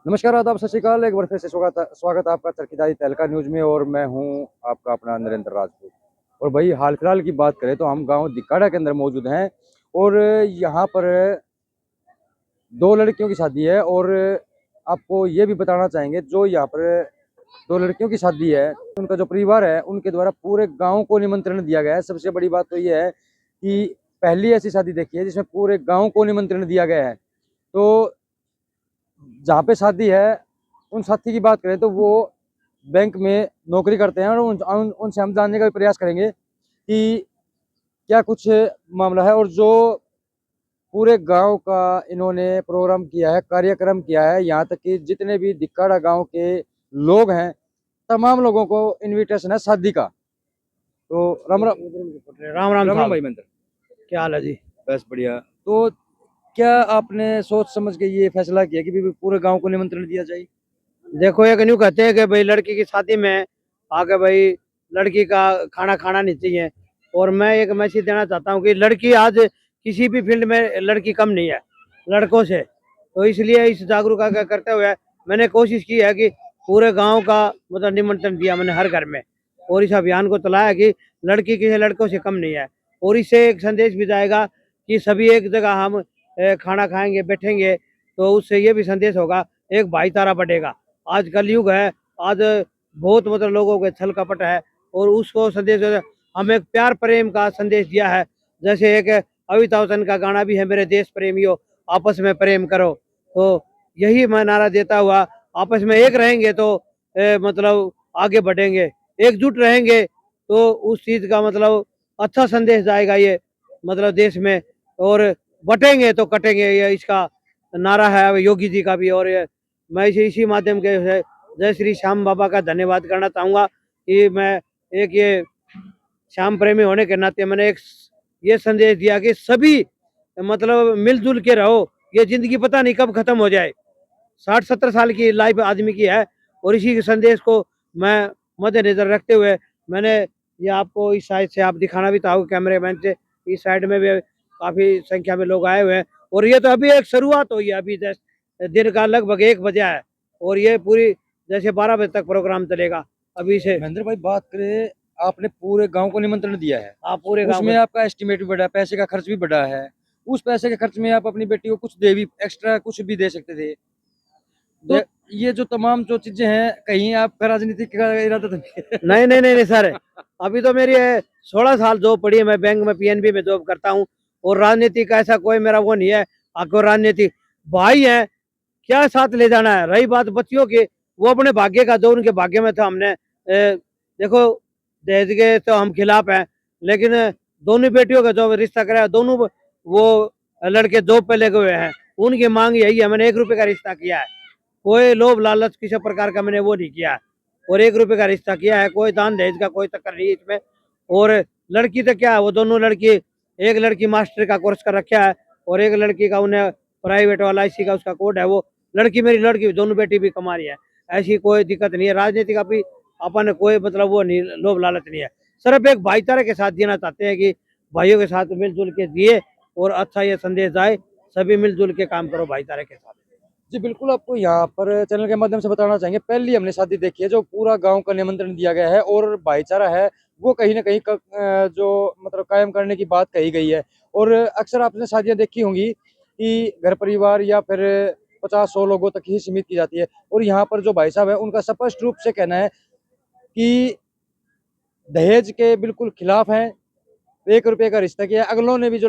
नमस्कार, आदाब, सत श्री अकाल। एक बार फिर से स्वागत स्वागत है आपका चरखीदारी तहलका न्यूज़ में और मैं हूं आपका अपना नरेंद्र राजपूत। और भाई हाल फिलहाल की बात करें तो हम गांव दिकाड़ा के अंदर मौजूद हैं और यहां पर दो लड़कियों की शादी है और आपको ये भी बताना चाहेंगे जो यहाँ पर दो लड़कियों की शादी है, उनका जो परिवार है उनके द्वारा पूरे गाँव को निमंत्रण दिया गया है। सबसे बड़ी बात तो ये है कि पहली ऐसी शादी देखी है जिसमें पूरे गाँव को निमंत्रण दिया गया है। तो जहाँ पे शादी है उन साथी की बात करें तो वो बैंक में नौकरी करते हैं और उनसे हम जानने का भी प्रयास करेंगे कि क्या कुछ मामला है और जो पूरे गांव का इन्होंने प्रोग्राम किया है, कार्यक्रम किया है, यहाँ तक कि जितने भी दिक्काड़ा गांव के लोग हैं तमाम लोगों को इनविटेशन है शादी का। तो राम राम। राम राम राम राम साहब। भाई मंत्र। क्या हाल है जी? बस बढ़िया। तो क्या आपने सोच समझ के ये फैसला किया कि भी पूरे गांव को निमंत्रण दिया जाए? देखो, एक न्यू कहते हैं कि भाई लड़की की शादी में आके भाई लड़की का खाना खाना नहीं चाहिए। और मैं एक मैसेज देना चाहता हूँ कि लड़की आज किसी भी फील्ड में लड़की कम नहीं है लड़कों से। तो इसलिए इस जागरूकता करते हुए मैंने कोशिश की है कि पूरे गांव का मतलब निमंत्रण दिया मैंने हर घर में। और इस अभियान को चलाया कि लड़की किसी लड़कों से कम नहीं है। और इससे एक संदेश भी जाएगा कि सभी एक जगह हम खाना खाएंगे बैठेंगे, तो उससे ये भी संदेश होगा, एक भाईचारा बढ़ेगा। आज कलयुग है, आज बहुत मतलब लोगों के छल कपट है। और उसको संदेश हमें एक प्यार प्रेम का संदेश दिया है। जैसे एक अमिताभ बच्चन का गाना भी है, मेरे देश प्रेमियों आपस में प्रेम करो। तो यही मैं नारा देता हुआ आपस में एक रहेंगे तो मतलब आगे बढ़ेंगे, एकजुट रहेंगे तो उस चीज का मतलब अच्छा संदेश जाएगा ये मतलब देश में। और बटेंगे तो कटेंगे, ये इसका नारा है योगी जी का भी। और ये मैं इसी माध्यम के से जय श्री श्याम बाबा का धन्यवाद करना चाहूँगा कि मैं एक ये श्याम प्रेमी होने के नाते मैंने एक ये संदेश दिया कि सभी मतलब मिलजुल के रहो। ये जिंदगी पता नहीं कब खत्म हो जाए। 60-70 साल की लाइफ आदमी की है। और इसी के संदेश को मैं मद्देनजर रखते हुए मैंने ये आपको इस साइड से आप दिखाना भी चाहूँगा कैमरे मैन से। इस साइड में भी काफी संख्या में लोग आए हुए हैं। और ये तो अभी एक शुरुआत हुई है, अभी जैसे दिन का लगभग 1 बजे है। और ये पूरी जैसे 12 बजे तक प्रोग्राम चलेगा अभी से। महेंद्र भाई, बात करें, आपने पूरे गांव को निमंत्रण दिया है, आप पूरे गांव उसमें को आपका एस्टिमेट भी बढ़ा है, पैसे का खर्च भी बढ़ा है। उस पैसे के खर्च में आप अपनी बेटी को कुछ दे भी, एक्स्ट्रा कुछ भी दे सकते थे। तो दे, ये जो तमाम जो चीजें हैं, कहीं आपका राजनीति का इरादा तो नहीं है? नहीं नहीं नहीं नहीं सर। अभी तो मेरी 16 साल जॉब पड़ी है, मैं बैंक में पीएनबी में जॉब करता हूँ। और राजनीति का ऐसा कोई मेरा वो नहीं है। आपको राजनीति भाई है, क्या साथ ले जाना है। रही बात बच्चियों की, वो अपने भाग्य का, जो उनके भाग्य में था हमने देखो दहेज के तो हम खिलाफ हैं। लेकिन दोनों बेटियों का जो रिश्ता कराया, दोनों वो लड़के जॉब पे लगे हुए हैं, उनकी मांग यही है। मैंने 1 रुपए का रिश्ता किया है, कोई लोभ लालच किसी प्रकार का मैंने वो नहीं किया है। और 1 रुपए का रिश्ता किया है, कोई दान दहेज का कोई चक्कर नहीं इसमें। और लड़की तो क्या है, वो दोनों लड़की, एक लड़की मास्टर का कोर्स कर रखा है और एक लड़की का उन्हें प्राइवेट वाला इसी का उसका कोड है। वो लड़की मेरी लड़की दोनों बेटी भी कमा रही है, ऐसी कोई दिक्कत नहीं है। राजनीति का भी अपन कोई मतलब वो नहीं, लोभ लालच नहीं है। सिर्फ एक भाईचारे के साथ जीना चाहते हैं कि भाइयों के साथ मिलजुल के जिए और अच्छा ये संदेश जाए, सभी मिलजुल के काम करो भाईचारे के साथ। जी बिल्कुल, आपको यहाँ पर चैनल के माध्यम से बताना चाहेंगे, पहली हमने शादी देखी है जो पूरा गांव का निमंत्रण दिया गया है और भाईचारा है वो कहीं ना कहीं जो मतलब कायम करने की बात कही गई है। और अक्सर आपने शादियां देखी होंगी कि घर परिवार या फिर 50-100 लोगों तक ही सीमित की जाती है। और यहाँ पर जो भाई साहब है उनका स्पष्ट रूप से कहना है कि दहेज के बिल्कुल खिलाफ हैं। 1 रुपए का रिश्ता किया है। अगलों ने भी जो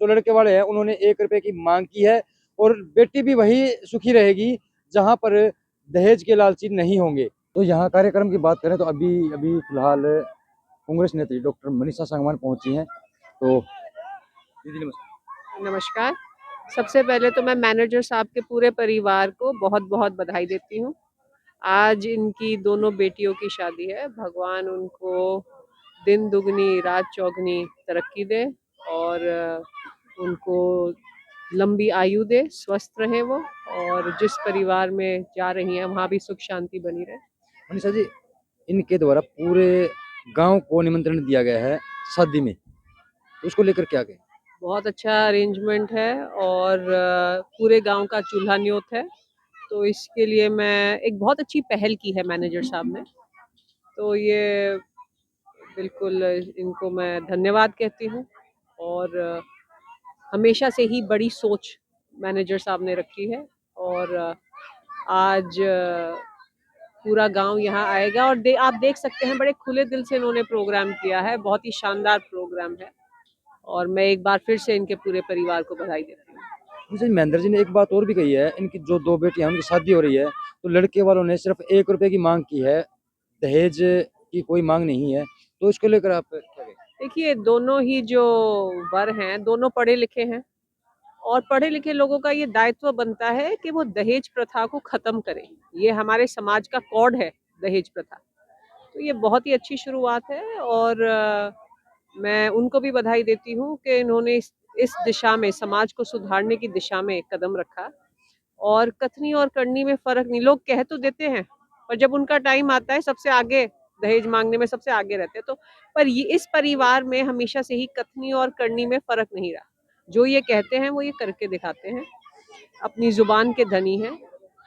लड़के वाले हैं उन्होंने 1 रुपए की मांग की है और बेटी भी वही सुखी रहेगी जहाँ पर दहेज के लालची नहीं होंगे। तो यहाँ कार्यक्रम की बात करें तो अभी अभी फिलहाल कांग्रेस नेत्री डॉक्टर मनीषा सांगवान पहुंची हैं। तो दीदी नमस्कार। नमस्कार। सबसे पहले तो मैं मैनेजर साहब के पूरे परिवार को बहुत-बहुत बधाई देती हूँ। आज इनकी दोनों बेटियों की शादी है। भगवान उनको दिन दुगनी रात चौगुनी तरक्की दे और उनको लंबी आयु दे, स्वस्थ रहें वो, और जिस परिवार में जा रही हैं वहाँ भी सुख शांति बनी रहे। मनीषा जी, इनके द्वारा पूरे गांव को निमंत्रण दिया गया है शादी में, तो उसको लेकर क्या कहें? बहुत अच्छा अरेंजमेंट है और पूरे गाँव का चूल्हा न्योत है। तो इसके लिए मैं एक बहुत अच्छी पहल की है मैनेजर साहब ने, तो ये बिल्कुल इनको मैं धन्यवाद कहती हूँ। और हमेशा से ही बड़ी सोच मैनेजर साहब ने रखी है, और आज पूरा गांव यहाँ आएगा, और आप देख सकते हैं बड़े खुले दिल से इन्होंने प्रोग्राम किया है, बहुत ही शानदार प्रोग्राम है, और मैं एक बार फिर से इनके पूरे परिवार को बधाई देती हूँ। जैसे महेंद्र जी ने एक बात और भी कही है, इनकी जो 2 बेटियां हैं उनकी शादी हो रही है, तो लड़के वालों ने सिर्फ 1 रुपए की मांग की है, दहेज की कोई मांग नहीं है, तो इसको लेकर आप क्या कहेंगे? देखिए, दोनों ही जो वर हैं दोनों पढ़े लिखे हैं, और पढ़े लिखे लोगों का ये दायित्व बनता है कि वो दहेज प्रथा को खत्म करें। ये हमारे समाज का कोड है, दहेज प्रथा। तो ये बहुत ही अच्छी शुरुआत है, और मैं उनको भी बधाई देती हूँ कि इन्होंने इस दिशा में, समाज को सुधारने की दिशा में एक कदम रखा। और कथनी और करनी में फर्क नहीं, लोग कह तो देते हैं पर जब उनका टाइम आता है सबसे आगे, दहेज मांगने में सबसे आगे रहते हैं। तो पर ये इस परिवार में हमेशा से ही कथनी और करनी में फर्क नहीं रहा, जो ये कहते हैं वो ये करके दिखाते हैं, अपनी जुबान के धनी हैं।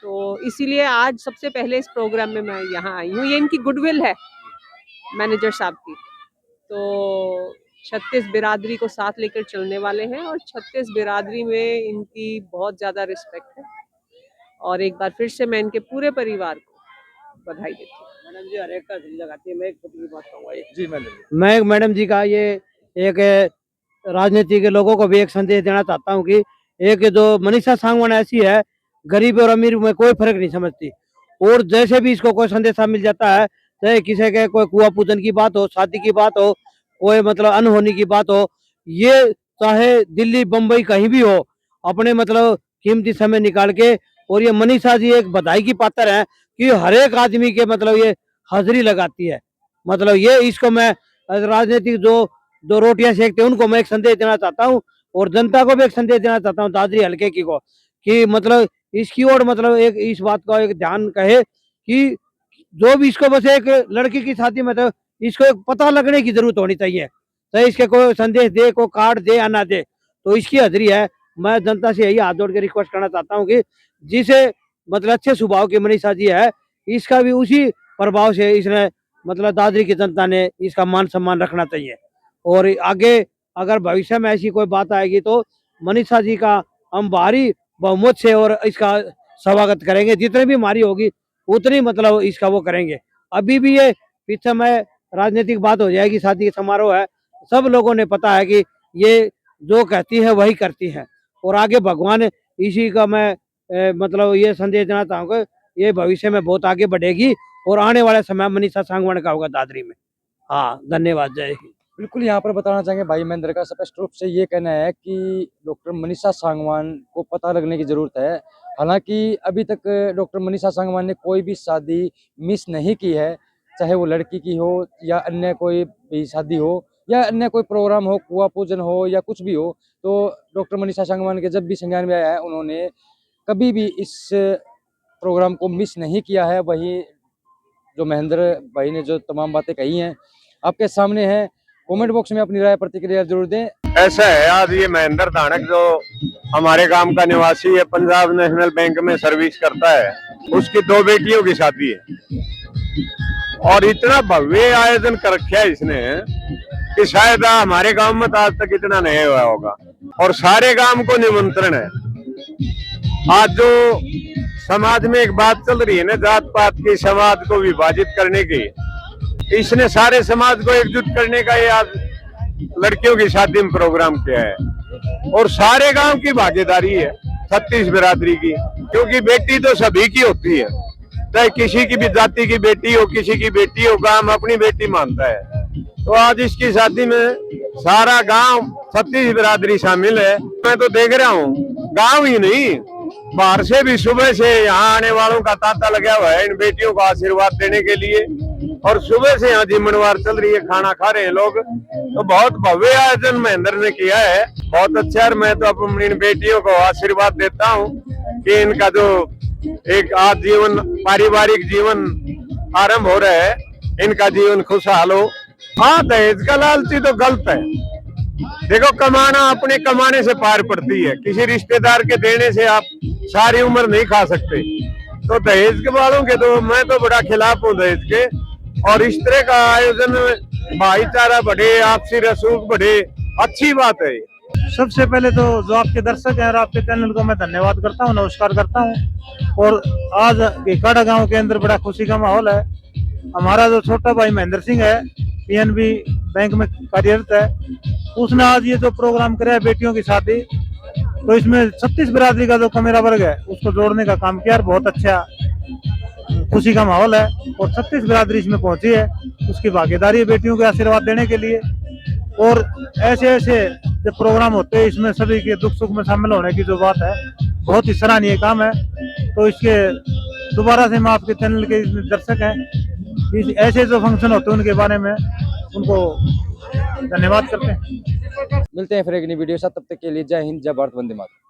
तो इसीलिए आज सबसे पहले इस प्रोग्राम में मैं यहाँ आई हूँ, ये इनकी गुडविल है मैनेजर साहब की। तो 36 बिरादरी को साथ लेकर चलने वाले हैं, और 36 बिरादरी में इनकी बहुत ज़्यादा रिस्पेक्ट है, और एक बार फिर से मैं इनके पूरे परिवार को बधाई देती हूँ। मैडम जी हर एक का दिल लगाती है। मैं एक छोटी सी बात कहूँगा, जी महेंद्र जी। मैं मैडम जी का ये एक राजनीति के लोगों को भी एक संदेश देना चाहता हूँ कि एक जो मनीषा सांगवान ऐसी है, गरीब और अमीर में कोई फर्क नहीं समझती, और जैसे भी इसको कोई संदेशा मिल जाता है, चाहे किसी के कोई कुआ पूजन की बात हो, शादी की बात हो, कोई मतलब अनहोनी की बात हो, ये चाहे दिल्ली बम्बई कहीं भी हो, अपने मतलब कीमती समय निकाल के, और ये मनीषा जी एक बधाई की पात्र है कि हर एक आदमी के मतलब ये हाजिरी लगाती है। मतलब ये इसको मैं राजनीतिक जो रोटियां सेकते हैं उनको मैं एक संदेश देना चाहता हूँ, और जनता को भी एक संदेश देना चाहता हूँ, दादरी हल्के की को, कि मतलब इसकी ओर मतलब एक इस बात का एक ध्यान कहे कि जो भी इसको बस एक लड़की की शादी में तो इसको एक पता लगने की जरूरत होनी चाहिए, चाहे इसके कोई संदेश दे, कोई कार्ड दे या ना दे, तो इसकी हाजिरी है। मैं जनता से यही हाथ जोड़ के रिक्वेस्ट करना चाहता हूँ कि जिसे मतलब अच्छे स्वभाव की मनीषा जी है, इसका भी उसी प्रभाव से इसने मतलब दादरी की जनता ने इसका मान सम्मान रखना चाहिए, और आगे अगर भविष्य में ऐसी कोई बात आएगी तो मनीषा जी का हम भारी बहुमत से और इसका स्वागत करेंगे, जितने भी हमारी होगी उतनी मतलब इसका वो करेंगे। अभी भी ये पीछे में राजनीतिक बात हो जाएगी, शादी समारोह है, सब लोगों ने पता है कि ये जो कहती है वही करती है, और आगे भगवान इसी का मैं मतलब ये संदेश देना चाहूँगा, ये भविष्य में बहुत आगे बढ़ेगी, और आने वाले समय मनीषा सांगवान का होगा दादरी में। हाँ, धन्यवाद, जय हिंद। बिल्कुल, यहाँ पर बताना चाहेंगे भाई महेंद्र का स्पष्ट रूप से ये कहना है कि डॉक्टर मनीषा सांगवान को पता लगने की ज़रूरत है। हालाँकि अभी तक डॉक्टर मनीषा सांगवान ने कोई भी शादी मिस नहीं की है, चाहे वो लड़की की हो या अन्य कोई भी शादी हो या अन्य कोई प्रोग्राम हो, कुआँ पूजन हो या कुछ भी हो, तो डॉक्टर मनीषा सांगवान के जब भी संज्ञान में आया है, उन्होंने कभी भी इस प्रोग्राम को मिस नहीं किया है। वहीं जो महेंद्र भाई ने जो तमाम बातें कही हैं, आपके सामने हैं। कमेंट बॉक्स में अपनी राय प्रतिक्रिया जरूर दें। ऐसा है, आज ये महेंद्र धानक जो हमारे गांव का निवासी है, पंजाब नेशनल बैंक में सर्विस करता है, उसकी 2 बेटियों की शादी है, और इतना भव्य आयोजन कर रखा है इसने कि शायद हमारे गांव में तो आज तक इतना नहीं हुआ होगा, और सारे गांव को निमंत्रण है। आज जो समाज में एक बात चल रही है ना, जात पात की, समाज को विभाजित करने की, इसने सारे समाज को एकजुट करने का ये आज लड़कियों की शादी में प्रोग्राम किया है, और सारे गांव की भागीदारी है, 36 बिरादरी की, क्योंकि बेटी तो सभी की होती है, चाहे किसी की भी जाति की बेटी हो, किसी की बेटी हो, गांव अपनी बेटी मानता है। तो आज इसकी शादी में सारा गांव 36 बिरादरी शामिल है। मैं तो देख रहा हूँ, गांव ही नहीं, बाहर से भी सुबह से यहाँ आने वालों का तांता लगा हुआ है इन बेटियों को आशीर्वाद देने के लिए, और सुबह से यहाँ जिम्मेवार चल रही है, खाना खा रहे हैं लोग। तो बहुत भव्य आयोजन महेंद्र ने किया है, बहुत अच्छा है। मैं तो अपनी इन बेटियों को आशीर्वाद देता हूँ कि इनका जो एक आज जीवन, पारिवारिक जीवन आरंभ हो रहा है, इनका जीवन खुशहाल हो। हाँ, दहेज का लालची तो गलत है। देखो, कमाना अपने कमाने से पार पड़ती है, किसी रिश्तेदार के देने से आप सारी उम्र नहीं खा सकते। तो दहेज के वालों के तो मैं तो बड़ा खिलाफ हूँ दहेज के। और इस तरह का आयोजन भाईचारा बढ़े, आपसी रसूख बढ़े, अच्छी बात है। सबसे पहले तो जो आपके दर्शक हैं और आपके चैनल को मैं धन्यवाद करता हूं, नमस्कार करता हूं। और आज गेकाड़ा गांव के अंदर बड़ा खुशी का माहौल है। हमारा जो छोटा भाई महेंद्र सिंह है, पीएनबी बैंक में कार्यरत है, उसने आज ये जो प्रोग्राम कराया बेटियों की शादी, तो इसमें 36 बिरादरी का जो कमेरा वर्ग है उसको जोड़ने का काम किया। बहुत अच्छा खुशी का माहौल है और 36 बिरादरी इसमें पहुंची है, उसकी भागीदारी है बेटियों के आशीर्वाद देने के लिए। और ऐसे ऐसे जब प्रोग्राम होते हैं इसमें सभी के दुख सुख में शामिल होने की जो बात है, बहुत ही सराहनीय काम है। तो इसके दोबारा से मैं आपके चैनल के दर्शक हैं, ऐसे जो फंक्शन होते हैं उनके बारे में उनको धन्यवाद करते हैं। मिलते हैं फिर एक नई वीडियो साथ, तब तक के लिए जय हिंद, जय भारत, वंदे मातरम।